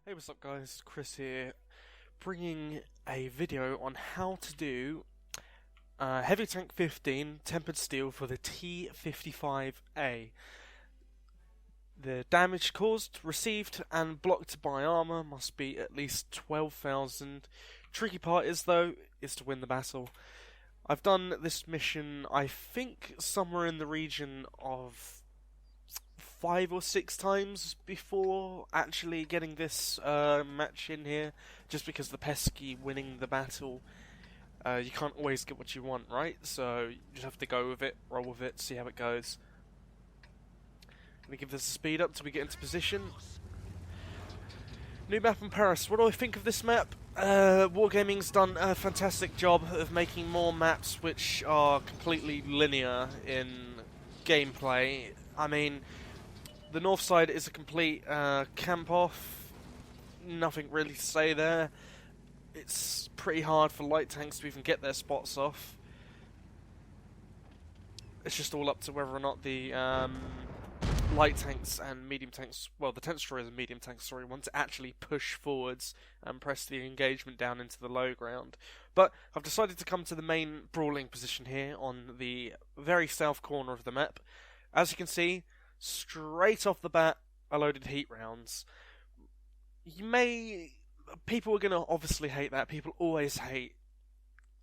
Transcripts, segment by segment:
Hey, what's up guys, Chris here, bringing a video on how to do Heavy Tank 15 Tempered Steel for the T-55A. The damage caused, received and blocked by armor must be at least 12,000. Tricky part is though, is to win the battle. I've done this mission, I think, somewhere in the region of 5 or 6 times before actually getting this match in here, just because the pesky winning the battle, you can't always get what you want, right? So you just have to go with it, roll with it, see how it goes. Gonna give this a speed up till we get into position. New map in Paris. What do I think of this map? Wargaming's done a fantastic job of making more maps which are completely linear in gameplay. I mean, the north side is a complete camp off. Nothing really to say there. It's pretty hard for light tanks to even get their spots off. It's just all up to whether or not the light tanks and medium tanks, well, the tank destroyers and medium tanks, sorry, want to actually push forwards and press the engagement down into the low ground. But I've decided to come to the main brawling position here on the very south corner of the map. As you can see, straight off the bat, I loaded heat rounds. People are going to obviously hate that. People always hate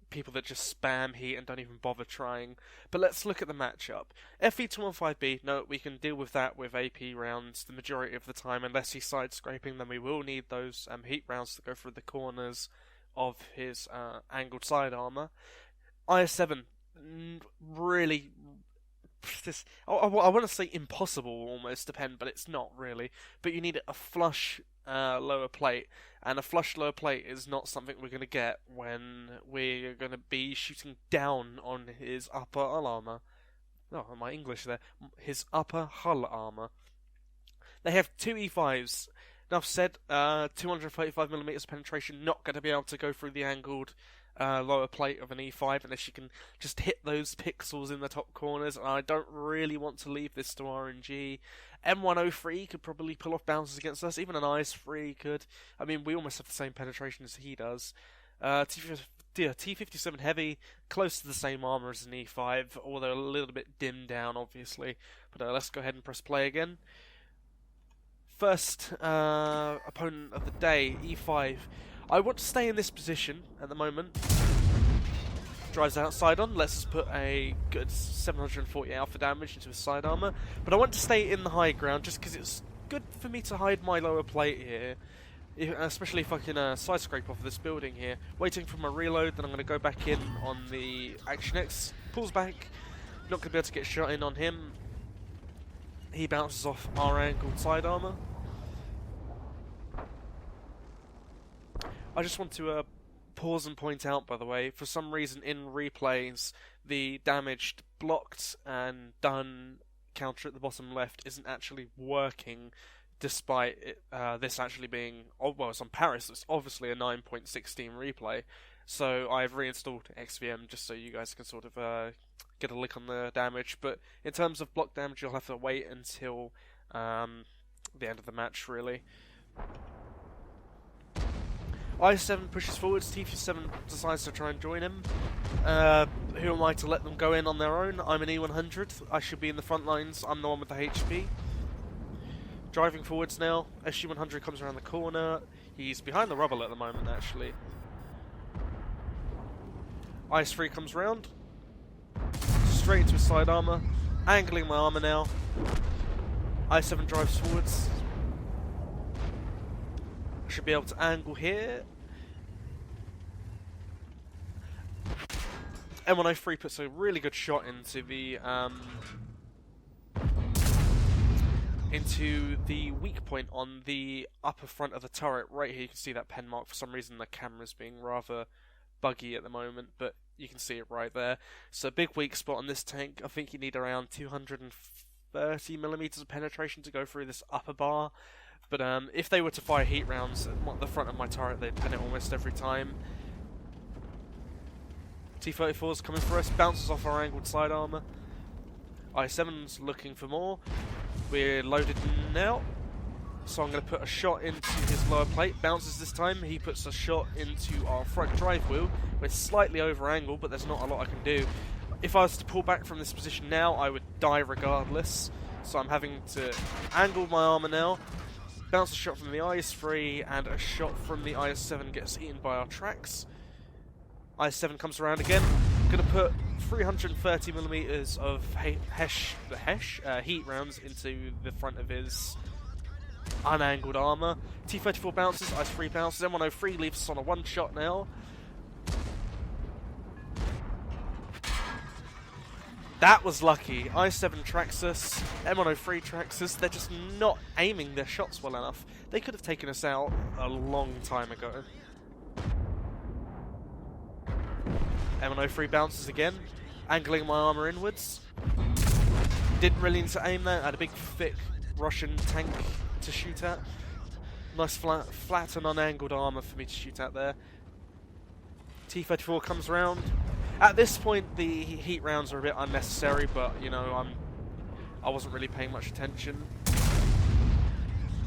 people that just spam heat and don't even bother trying. But let's look at the matchup. FE215B, no, we can deal with that with AP rounds the majority of the time. Unless he's side scraping, then we will need those heat rounds to go through the corners of his angled side armor. IS-7, really... I want to say impossible almost, but it's not really. But you need a flush lower plate, and a flush lower plate is not something we're going to get when we're going to be shooting down on his upper hull armor. Oh, my English there. His upper hull armor. They have two E5s. Enough said, 235mm penetration, not going to be able to go through the angled lower plate of an E5 unless you can just hit those pixels in the top corners, and I don't really want to leave this to RNG. M103 could probably pull off bounces against us, even an IS-3 could. I mean, we almost have the same penetration as he does. T-57 Heavy, close to the same armor as an E5, although a little bit dimmed down, obviously. But let's go ahead and press play again. First opponent of the day, E5. I want to stay in this position at the moment. Drives outside on, lets us put a good 740 alpha damage into his side armor. But I want to stay in the high ground just because it's good for me to hide my lower plate here. Especially if I can side scrape off of this building here. Waiting for my reload, then I'm going to go back in on the Action X. Pulls back. Not going to be able to get shot in on him. He bounces off our angled side armor. I just want to pause and point out, by the way, for some reason in replays, the damaged, blocked, and done counter at the bottom left isn't actually working, despite it, this actually being, well, it's on Paris, it's obviously a 9.16 replay, so I've reinstalled XVM just so you guys can sort of get a lick on the damage, but in terms of block damage, you'll have to wait until the end of the match, really. IS-7 pushes forwards, T-57 decides to try and join him. Who am I to let them go in on their own? I'm an E100, I should be in the front lines, I'm the one with the HP. Driving forwards now, SG-100 comes around the corner, he's behind the rubble at the moment actually. IS-3 comes round, straight into his side armor, angling my armor now. IS-7 drives forwards. Should be able to angle here. M103 puts a really good shot into the weak point on the upper front of the turret. Right here you can see that pen mark. For some reason the camera's being rather buggy at the moment, but you can see it right there. So big weak spot on this tank. I think you need around 230mm of penetration to go through this upper bar. But if they were to fire heat rounds at the front of my turret, they'd pen it almost every time. T-34's coming for us, bounces off our angled side armor. IS-7's looking for more. We're loaded now. So I'm going to put a shot into his lower plate, bounces this time, he puts a shot into our front drive wheel. We're slightly over angle, but there's not a lot I can do. If I was to pull back from this position now, I would die regardless. So I'm having to angle my armour now, bounce a shot from the IS-3, and a shot from the IS-7 gets eaten by our tracks. IS-7 comes around again. I'm going to put 330mm of heat rounds into the front of his unangled armour. T-54 bounces, IS-3 bounces, M103 leaves us on a one-shot now. That was lucky. IS-7 tracks us, M103 tracks us. They're just not aiming their shots well enough. They could have taken us out a long time ago. M103 bounces again, angling my armour inwards. Didn't really need to aim there. I had a big, thick Russian tank to shoot at. Nice flat and unangled armour for me to shoot at there. T-34 comes around. At this point, the heat rounds are a bit unnecessary, but you know, I wasn't really paying much attention.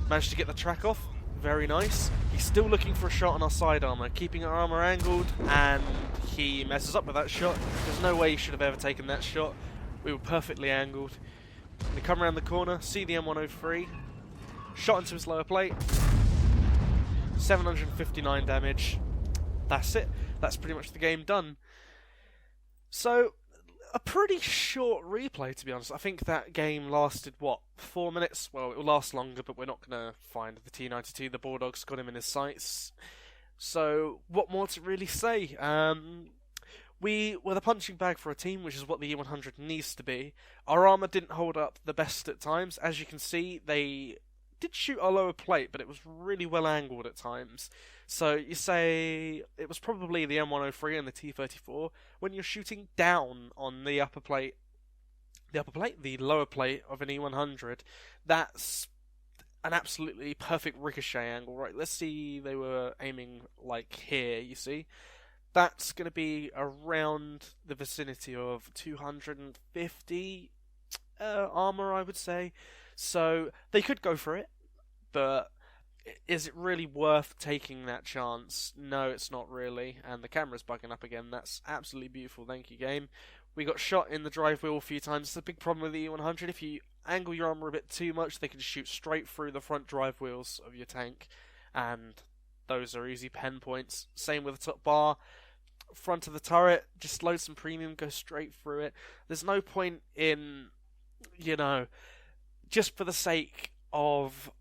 Managed to get the track off. Very nice. He's still looking for a shot on our side armour, keeping our armour angled, and he messes up with that shot. There's no way he should have ever taken that shot. We were perfectly angled. They come around the corner, see the M103, shot into his lower plate, 759 damage. That's it. That's pretty much the game done. So, a pretty short replay, to be honest. I think that game lasted, what, 4 minutes? Well, it will last longer, but we're not going to find the T-92. The Bulldog's got him in his sights. So, what more to really say? We were the punching bag for a team, which is what the E100 needs to be. Our armour didn't hold up the best at times. As you can see, they did shoot our lower plate, but it was really well angled at times. So you say it was probably the M103 and the T-34 when you're shooting down on the upper plate, the lower plate of an E100. That's an absolutely perfect ricochet angle, right? Let's see, they were aiming like here, you see. That's going to be around the vicinity of 250 armour, I would say. So they could go for it, but is it really worth taking that chance? No, it's not really. And the camera's bugging up again. That's absolutely beautiful. Thank you, game. We got shot in the drive wheel a few times. It's a big problem with the E100. If you angle your armour a bit too much, they can shoot straight through the front drive wheels of your tank. And those are easy pen points. Same with the top bar. Front of the turret, just load some premium, go straight through it. There's no point in, you know, just for the sake of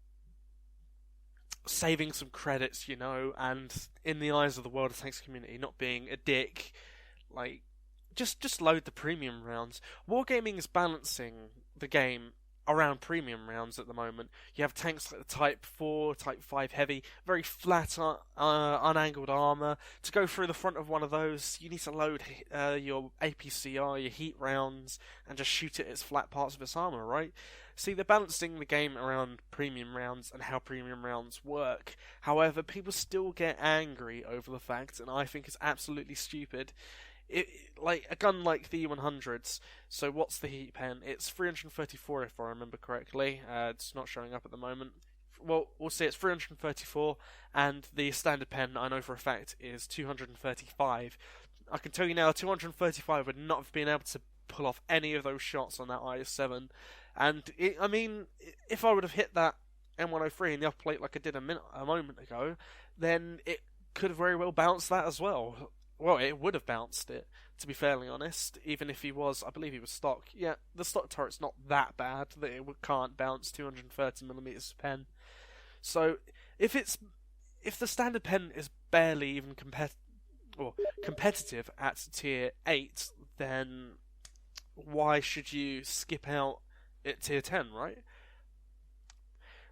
saving some credits, you know, and in the eyes of the World of Tanks community, not being a dick, like, just load the premium rounds. Wargaming is balancing the game around premium rounds at the moment. You have tanks like the Type 4, Type 5 Heavy, very flat, unangled armour. To go through the front of one of those, you need to load your APCR, your heat rounds, and just shoot at its flat parts of its armour, right? See, they're balancing the game around premium rounds and how premium rounds work. However, people still get angry over the fact, and I think it's absolutely stupid. Like a gun like the E100s, so what's the heat pen? It's 334 if I remember correctly. It's not showing up at the moment. Well, we'll see, it's 334, and the standard pen, I know for a fact, is 235. I can tell you now, 235 would not have been able to pull off any of those shots on that IS-7. And, I mean, if I would have hit that M103 in the upper plate like I did a moment ago, then it could have very well bounced that as well. Well, it would have bounced it, to be fairly honest, even if he was, I believe he was stock. Yeah, the stock turret's not that bad that it can't bounce 230mm pen. So, if the standard pen is barely even competitive at tier 8, then why should you skip out at tier 10, right?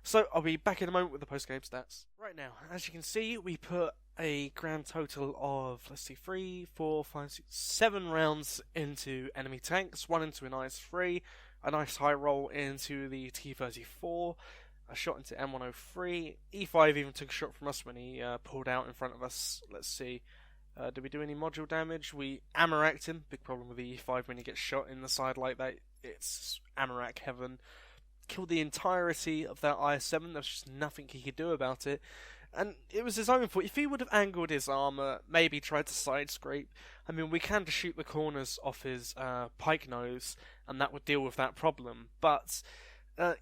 So, I'll be back in a moment with the post-game stats. Right now, as you can see, we put a grand total of, let's see, 3, 4, 5, 6, 7 rounds into enemy tanks, 1 into an IS-3, a nice high roll into the T-34, a shot into M103, E5 even took a shot from us when he pulled out in front of us. Let's see, did we do any module damage? We ammo-racked him, big problem with the E5 when he gets shot in the side like that, it's ammo-rack heaven. killed the entirety of that IS-7. There's just nothing he could do about it. And it was his own fault. If he would have angled his armour, maybe tried to side scrape, I mean, we can just shoot the corners off his pike nose, and that would deal with that problem. But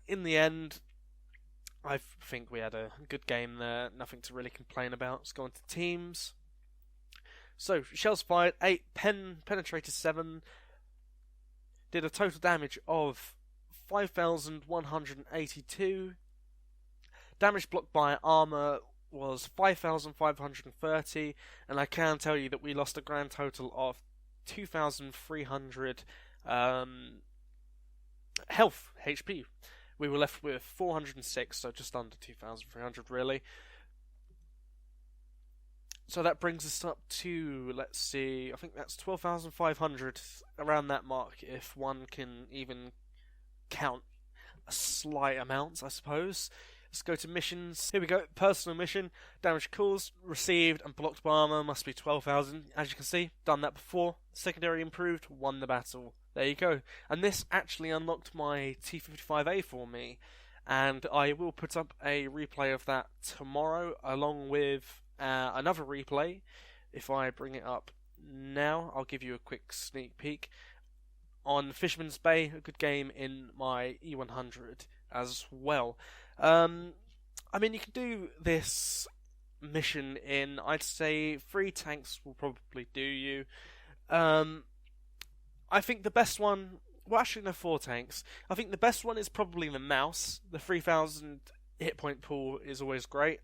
in the end, I think we had a good game there. Nothing to really complain about. Let's go on to teams. So, shells fired, 8, penetrated 7, did a total damage of 5,182. Damage blocked by armour was 5,530, and I can tell you that we lost a grand total of 2,300 health, HP. We were left with 406, so just under 2,300 really. So that brings us up to, let's see, I think that's 12,500, around that mark, if one can even count a slight amount, I suppose. Let's go to missions. Here we go. Personal mission. Damage caused, received, and blocked by armor must be 12,000. As you can see, done that before. Secondary improved, won the battle. There you go. And this actually unlocked my T-55A for me. And I will put up a replay of that tomorrow, along with another replay. If I bring it up now, I'll give you a quick sneak peek. On Fisherman's Bay, a good game in my E100 as well. I mean, you can do this mission in, I'd say, 3 tanks will probably do you. I think the best one, well, actually no, 4 tanks. I think the best one is probably the Mouse. The 3,000 hit point pool is always great.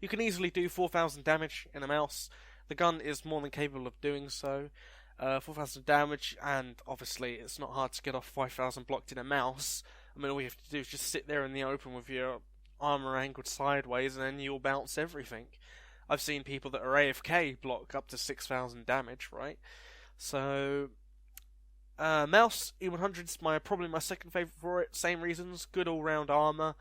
You can easily do 4,000 damage in a Mouse. The gun is more than capable of doing so. 4,000 damage, and obviously it's not hard to get off 5,000 blocked in a Mouse. I mean, all you have to do is just sit there in the open with your armour angled sideways, and then you'll bounce everything. I've seen people that are AFK block up to 6,000 damage, right? So, Mouse, E100 is probably my second favourite for it. Same reasons, good all-round armour,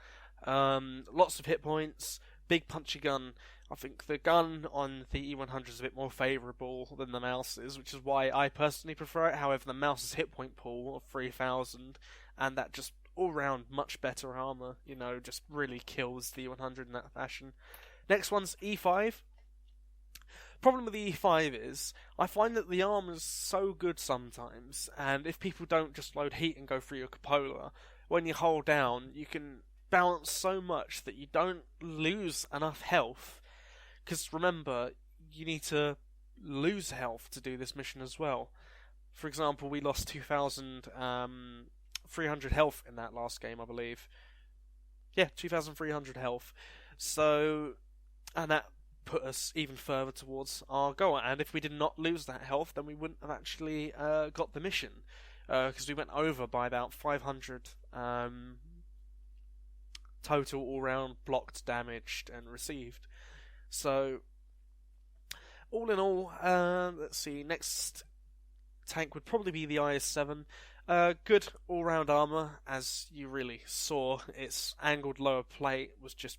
lots of hit points, big punchy gun. I think the gun on the E100 is a bit more favourable than the Mouse is, which is why I personally prefer it. However, the Mouse's hit point pool of 3,000, and that just all-round much better armour, you know, just really kills the E100 in that fashion. Next one's E5. Problem with the E5 is, I find that the armour's so good sometimes, and if people don't just load heat and go through your cupola, when you hold down, you can bounce so much that you don't lose enough health. Because remember, you need to lose health to do this mission as well. For example, we lost 2,300 health in that last game, I believe. Yeah, 2,300 health. So, and that put us even further towards our goal. And if we did not lose that health, then we wouldn't have actually got the mission. Because we went over by about 500 total all-round blocked, damaged, and received. So, all in all, let's see, next tank would probably be the IS-7. Good all-round armour, as you really saw. Its angled lower plate was just,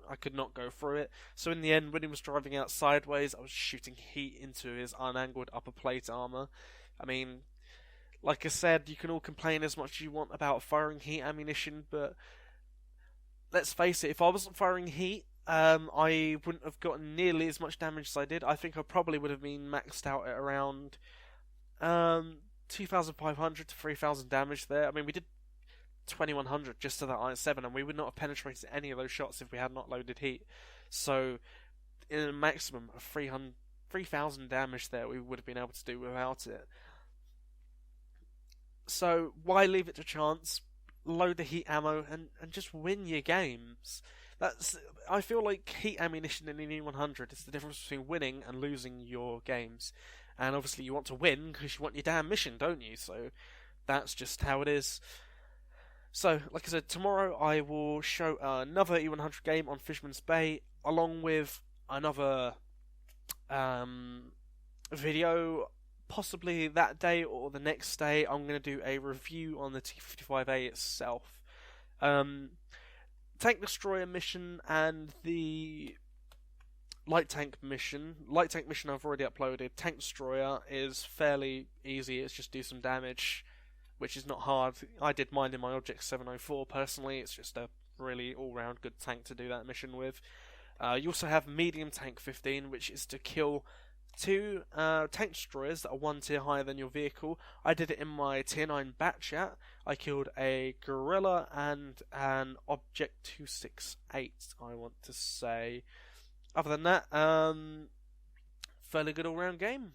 I could not go through it. So in the end, when he was driving out sideways, I was shooting heat into his unangled upper plate armour. I mean, like I said, you can all complain as much as you want about firing heat ammunition, but let's face it, if I wasn't firing heat, I wouldn't have gotten nearly as much damage as I did. I think I probably would have been maxed out at around 2,500 to 3,000 damage there. I mean, we did 2,100 just to that IS-7, and we would not have penetrated any of those shots if we had not loaded heat. So, in a maximum of 3,000 damage there, we would have been able to do without it. So, why leave it to chance? Load the heat ammo and just win your games. I feel like heat ammunition in an E100 is the difference between winning and losing your games. And obviously you want to win because you want your damn mission, don't you? So that's just how it is. So, like I said, tomorrow I will show another E100 game on Fisherman's Bay, along with another video, possibly that day or the next day. I'm going to do a review on the T-55A itself. Tank Destroyer mission and the Light Tank mission. Light Tank mission I've already uploaded. Tank Destroyer is fairly easy, it's just do some damage which is not hard. I did mine in my Object 704 personally. It's just a really all-round good tank to do that mission with. You also have Medium Tank 15, which is to kill 2 tank destroyers that are 1 tier higher than your vehicle. I did it in my tier 9 Batchat. I killed a Gorilla and an Object 268, I want to say. Other than that, fairly good all-round game.